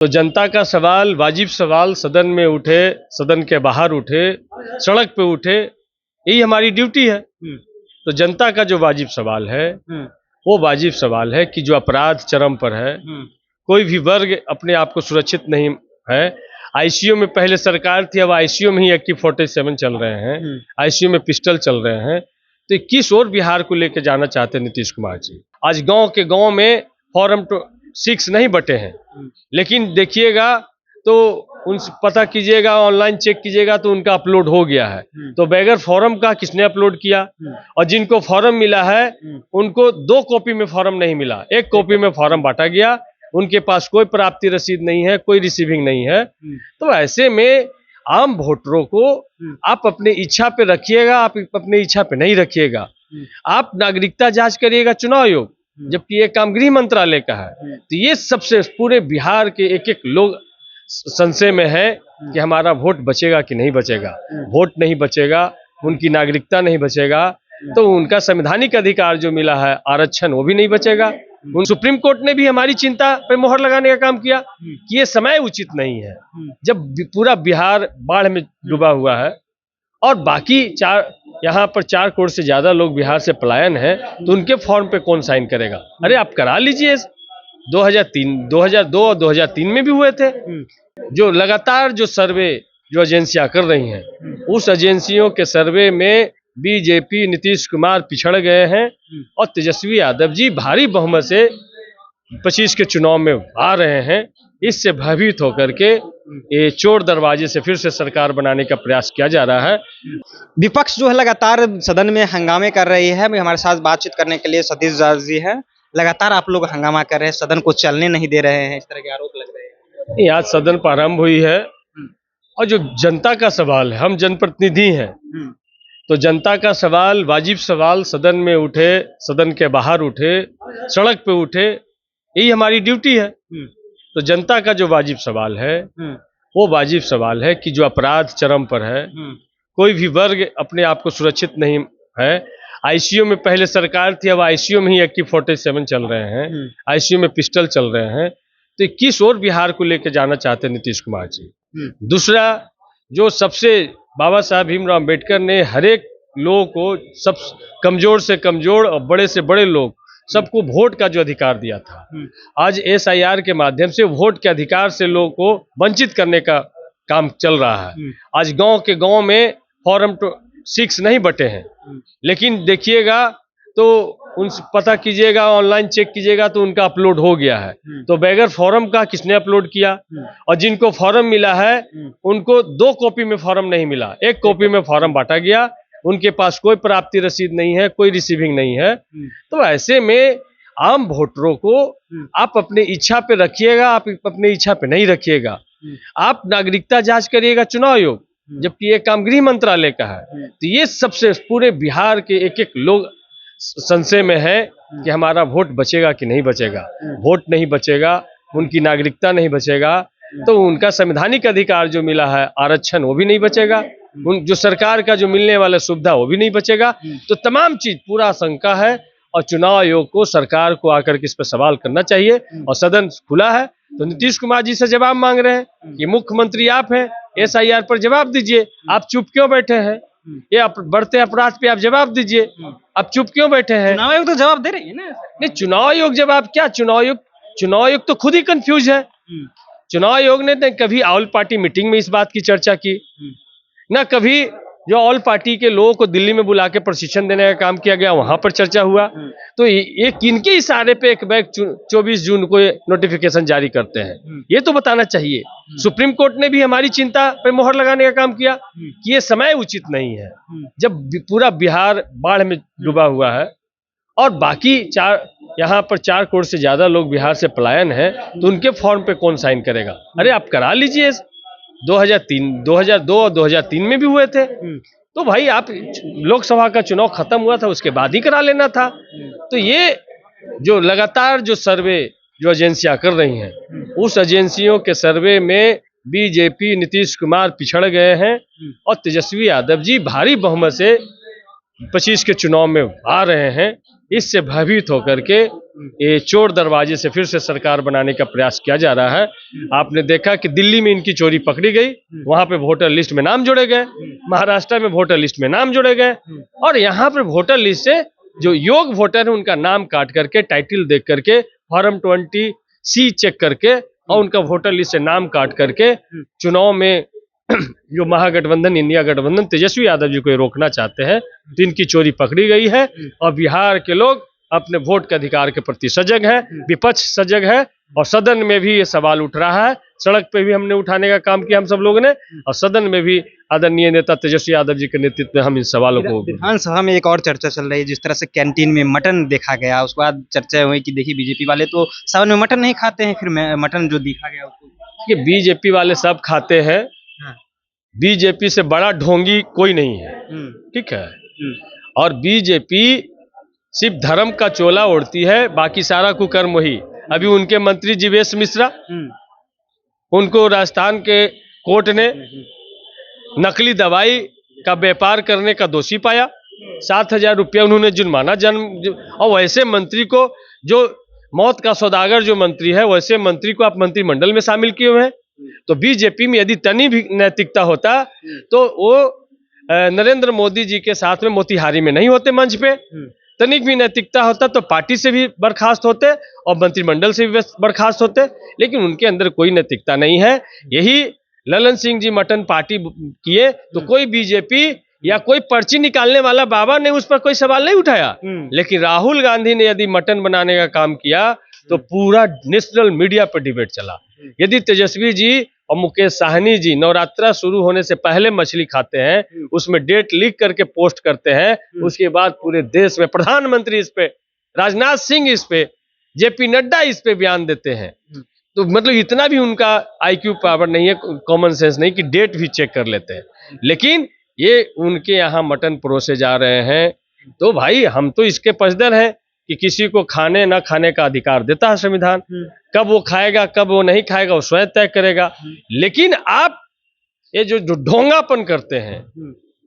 तो जनता का सवाल, वाजिब सवाल सदन में उठे, सदन के बाहर उठे, सड़क पे उठे, यही हमारी ड्यूटी है। तो जनता का जो वाजिब सवाल है वो वाजिब सवाल है कि जो अपराध चरम पर है, कोई भी वर्ग अपने आप को सुरक्षित नहीं है। आईसीयू में पहले सरकार थी, अब आईसीयू में ही AK-47 चल रहे हैं, आईसीयू में पिस्टल चल रहे हैं। तो किस और बिहार को लेकर जाना चाहते हैं नीतीश कुमार जी? आज गांव के गांव में फॉर्म 6 नहीं बटे हैं, लेकिन देखिएगा तो उनसे पता कीजिएगा, ऑनलाइन चेक कीजिएगा तो उनका अपलोड हो गया है। तो बगैर फॉर्म का किसने अपलोड किया? और जिनको फॉर्म मिला है उनको 2 कॉपी में फॉर्म नहीं मिला, 1 कॉपी में फॉर्म बांटा गया। उनके पास कोई प्राप्ति रसीद नहीं है, कोई रिसीविंग नहीं है। तो ऐसे में आम वोटरों को आप अपनी इच्छा पे रखिएगा, आप अपनी इच्छा पे नहीं रखिएगा। आप नागरिकता जांच करिएगा चुनाव आयोग, जबकि ये काम गृह मंत्रालय का है। तो ये सबसे पूरे बिहार के एक लोग संशय में है कि हमारा वोट बचेगा कि नहीं बचेगा। वोट नहीं बचेगा, उनकी नागरिकता नहीं बचेगा, तो उनका संवैधानिक अधिकार जो मिला है आरक्षण, वो भी नहीं बचेगा। सुप्रीम कोर्ट ने भी हमारी चिंता पर मोहर लगाने का काम किया कि ये समय उचित नहीं है, जब पूरा बिहार बाढ़ में डूबा हुआ है और बाकी यहाँ पर 4 करोड़ से ज्यादा लोग बिहार से पलायन है, तो उनके फॉर्म पे कौन साइन करेगा? अरे आप करा लीजिए। 2002 और 2003 में भी हुए थे। जो लगातार जो सर्वे जो एजेंसियां कर रही हैं, उस एजेंसियों के सर्वे में बीजेपी नीतीश कुमार पिछड़ गए हैं और तेजस्वी यादव जी भारी बहुमत से 25 के चुनाव में आ रहे हैं। इससे भयभीत होकर के ये चोर दरवाजे से फिर से सरकार बनाने का प्रयास किया जा रहा है। विपक्ष जो है लगातार सदन में हंगामे कर रही है। हमारे साथ बातचीत करने के लिए सतीश जाट जी है। लगातार आप लोग हंगामा कर रहे हैं, सदन को चलने नहीं दे रहे हैं, इस तरह के आरोप लग रहे हैं। आज सदन प्रारंभ हुई है और जो जनता का सवाल है, हम जनप्रतिनिधि हैं, तो जनता का सवाल, वाजिब सवाल सदन में उठे, सदन के बाहर उठे, सड़क पे उठे, यही हमारी ड्यूटी है। तो जनता का जो वाजिब सवाल है वो वाजिब सवाल है कि जो अपराध चरम पर है, कोई भी वर्ग अपने आप को सुरक्षित नहीं है। आईसीयू में पहले सरकार थी, अब आईसीयू में ही AK-47 चल रहे हैं, आईसीयू में पिस्टल चल रहे हैं। तो किस और बिहार को लेकर जाना चाहते हैं नीतीश कुमार जी? दूसरा, जो सबसे बाबा साहब भीमराव अम्बेडकर ने हर एक लोगों को, सब कमजोर से कमजोर और बड़े से बड़े लोग, सबको वोट का जो अधिकार दिया था, आज SIR के माध्यम से वोट के अधिकार से लोगों को वंचित करने का काम चल रहा है। आज गांव के गांव में फॉर्म 6 नहीं बटे हैं, लेकिन देखिएगा तो उनसे पता कीजिएगा, ऑनलाइन चेक कीजिएगा तो उनका अपलोड हो गया है। तो बगैर फॉर्म का किसने अपलोड किया? और जिनको फॉर्म मिला है उनको 2 कॉपी में फॉर्म नहीं मिला, 1 कॉपी में फॉर्म बांटा गया। उनके पास कोई प्राप्ति रसीद नहीं है, कोई रिसीविंग नहीं है। तो ऐसे में आम वोटरों को आप अपनी इच्छा पे रखिएगा, आप अपनी इच्छा पे नहीं रखिएगा। आप नागरिकता जांच करिएगा चुनाव आयोग, जबकि ये काम गृह मंत्रालय का है। तो ये सबसे पूरे बिहार के एक लोग संशय में है कि हमारा वोट बचेगा कि नहीं बचेगा। वोट नहीं बचेगा, उनकी नागरिकता नहीं बचेगा, तो उनका संवैधानिक अधिकार जो मिला है आरक्षण, वो भी नहीं बचेगा। उन जो सरकार का जो मिलने वाला सुविधा, वो भी नहीं बचेगा। तो तमाम चीज पूरा शंका है और चुनाव आयोग को, सरकार को आकर के इस पर सवाल करना चाहिए। और सदन खुला है, तो नीतीश कुमार जी से जवाब मांग रहे हैं कि मुख्यमंत्री आप हैं, SIR पर जवाब दीजिए। आप चुप क्यों बैठे हैं? ये बढ़ते अपराध पे आप जवाब दीजिए। आप चुप क्यों बैठे हैं? चुनाव आयोग तो जवाब दे रही है ना। नहीं, चुनाव आयोग जवाब क्या? चुनाव आयोग तो खुद ही कंफ्यूज है। चुनाव आयोग ने कभी ऑल पार्टी मीटिंग में इस बात की चर्चा की, ना कभी जो ऑल पार्टी के लोगों को दिल्ली में बुला के प्रशिक्षण देने का काम किया गया, वहां पर चर्चा हुआ। तो ये किनके इशारे पे एक बैग 24 जून को नोटिफिकेशन जारी करते हैं, ये तो बताना चाहिए। सुप्रीम कोर्ट ने भी हमारी चिंता पर मोहर लगाने का काम किया कि ये समय उचित नहीं है, जब पूरा बिहार बाढ़ में डूबा हुआ है और बाकी यहाँ पर 4 करोड़ से ज्यादा लोग बिहार से पलायन है, तो उनके फॉर्म पे कौन साइन करेगा? अरे आप करा लीजिए। 2002 और 2003 में भी हुए थे। तो भाई आप, लोकसभा का चुनाव खत्म हुआ था, उसके बाद ही करा लेना था। तो ये जो लगातार जो सर्वे जो एजेंसियां कर रही हैं, उस एजेंसियों के सर्वे में बीजेपी नीतीश कुमार पिछड़ गए हैं और तेजस्वी यादव जी भारी बहुमत से 25 के चुनाव में आ रहे हैं, इससे भयभीत होकर के ये चोर दरवाजे से फिर से सरकार बनाने का प्रयास किया जा रहा है। आपने देखा कि दिल्ली में इनकी चोरी पकड़ी गई, वहां पे वोटर लिस्ट में नाम जोड़े गए, महाराष्ट्र में वोटर लिस्ट में नाम जोड़े गए, और यहाँ पर वोटर लिस्ट से जो योग्य वोटर है उनका नाम काट करके, टाइटल देख करके, फॉर्म 20C चेक करके और उनका वोटर लिस्ट से नाम काट करके चुनाव में जो महागठबंधन, इंडिया गठबंधन, तेजस्वी यादव जी को रोकना चाहते हैं, तो इनकी चोरी पकड़ी गई है। और बिहार के लोग अपने वोट के अधिकार के प्रति सजग है, विपक्ष सजग है, और सदन में भी ये सवाल उठ रहा है। सड़क पे भी हमने उठाने का काम किया हम सब लोगों ने, और सदन में भी आदरणीय नेता तेजस्वी यादव जी के नेतृत्व में हम इन सवालों को। विधानसभा में एक और चर्चा चल रही है, जिस तरह से कैंटीन में मटन देखा गया, उसके बाद चर्चा हुई कि देखिए बीजेपी वाले तो सावन में मटन नहीं खाते हैं, फिर मटन जो दिखा गया उसको। ये बीजेपी वाले सब खाते हैं, बीजेपी से बड़ा ढोंगी कोई नहीं है, ठीक है। और बीजेपी सिर्फ धर्म का चोला ओढ़ती है, बाकी सारा कुकर्म वही। अभी उनके मंत्री जीवेश मिश्रा, उनको राजस्थान के कोर्ट ने नकली दवाई का व्यापार करने का दोषी पाया, 7,000 रुपया उन्होंने जुर्माना और वैसे मंत्री को, जो मौत का सौदागर जो मंत्री है, वैसे मंत्री को आप मंत्रिमंडल में शामिल किए हुए हैं। तो बीजेपी में यदि तनी भी नैतिकता होता तो वो नरेंद्र मोदी जी के साथ में मोतिहारी में नहीं होते मंच पे। तनिक भी नैतिकता होता तो पार्टी से भी बर्खास्त होते और मंत्रिमंडल से भी बर्खास्त होते, लेकिन उनके अंदर कोई नैतिकता नहीं है। यही ललन सिंह जी मटन पार्टी किए तो कोई बीजेपी या कोई पर्ची निकालने वाला बाबा ने उस पर कोई सवाल नहीं उठाया, लेकिन राहुल गांधी ने यदि मटन बनाने का काम किया तो पूरा नेशनल मीडिया पर डिबेट चला। यदि तेजस्वी जी और मुकेश साहनी जी नवरात्रा शुरू होने से पहले मछली खाते हैं, उसमें डेट लिख करके पोस्ट करते हैं, उसके बाद पूरे देश में प्रधानमंत्री इस पे, राजनाथ सिंह इस पे, जेपी नड्डा इस पे बयान देते हैं, तो मतलब इतना भी उनका आईक्यू पावर नहीं है, कॉमन सेंस नहीं कि डेट भी चेक कर लेते हैं। लेकिन ये उनके यहाँ मटन परोसे जा रहे हैं, तो भाई हम तो इसके पक्षधर हैं कि किसी को खाने ना खाने का अधिकार देता है संविधान। कब वो खाएगा कब वो नहीं खाएगा वो स्वयं तय करेगा। लेकिन आप ये जो ढोंगापन करते हैं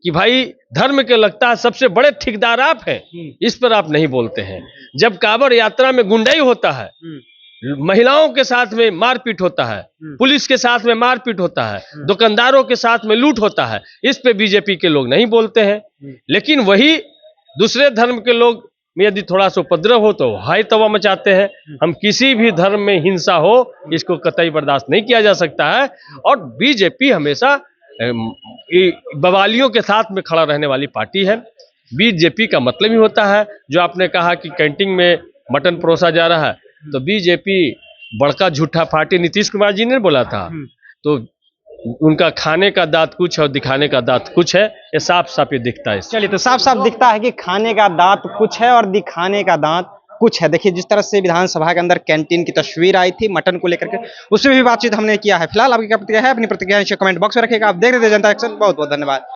कि भाई धर्म के लगता है सबसे बड़े ठेकेदार आप हैं, इस पर आप नहीं बोलते हैं। जब कांवड़ यात्रा में गुंडाई होता है, महिलाओं के साथ में मारपीट होता है, पुलिस के साथ में मारपीट होता है, दुकानदारों के साथ में लूट होता है, इस पे बीजेपी के लोग नहीं बोलते हैं। लेकिन वही दूसरे धर्म के लोग में यदि थोड़ा सा उपद्रव हो तो हाई तवा मचाते हैं। हम किसी भी धर्म में हिंसा हो इसको कतई बर्दाश्त नहीं किया जा सकता है। और बीजेपी हमेशा बवालियों के साथ में खड़ा रहने वाली पार्टी है। बीजेपी का मतलब ही होता है, जो आपने कहा कि कैंटीन में मटन परोसा जा रहा है, तो बीजेपी बड़का झूठा पार्टी नीतीश कुमार जी ने बोला था, तो उनका खाने का दांत कुछ है और दिखाने का दांत कुछ है, ये साफ साफ ये दिखता है। चलिए, तो साफ साफ दिखता है कि खाने का दांत कुछ है और दिखाने का दांत कुछ है। देखिए जिस तरह से विधानसभा के अंदर कैंटीन की तस्वीर आई थी मटन को लेकर के, उससे भी बातचीत हमने किया है। फिलहाल आपकी क्या प्रतिक्रिया है, अपनी प्रतिक्रिया कमेंट बॉक्स में रखिएगा। आप देख रहे थे जनता एक्शन, बहुत बहुत धन्यवाद।